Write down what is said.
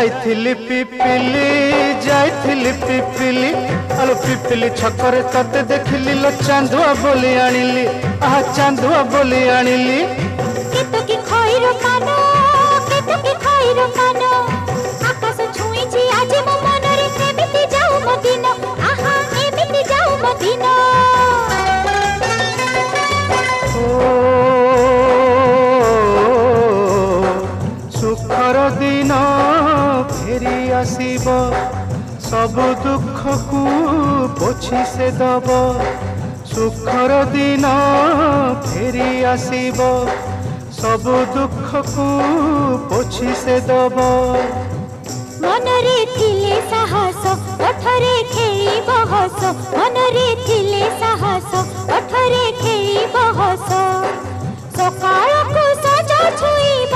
जाइथिली पिपिली आलो पिपिली छकरे तते देखिली लो चांदुआ बोली आनिली आहा चांदुआ बोली आनिली केतकी खइर कानो केतकी खइर कानो आकाश छुईची आज मो मनरे एमिति जाऊ मदिना आहा एमिति जाऊ मदिना सुखर दिन फेरी आसीब सब दुख को पोछि से दब सुखर दिन फेरी आसीब सब दुख को पोछि से दब मनरे थिले साहस ओठरे खेली बहस मनरे थिले साहस ओठरे खेली बहस सकाळ को सजा छुईब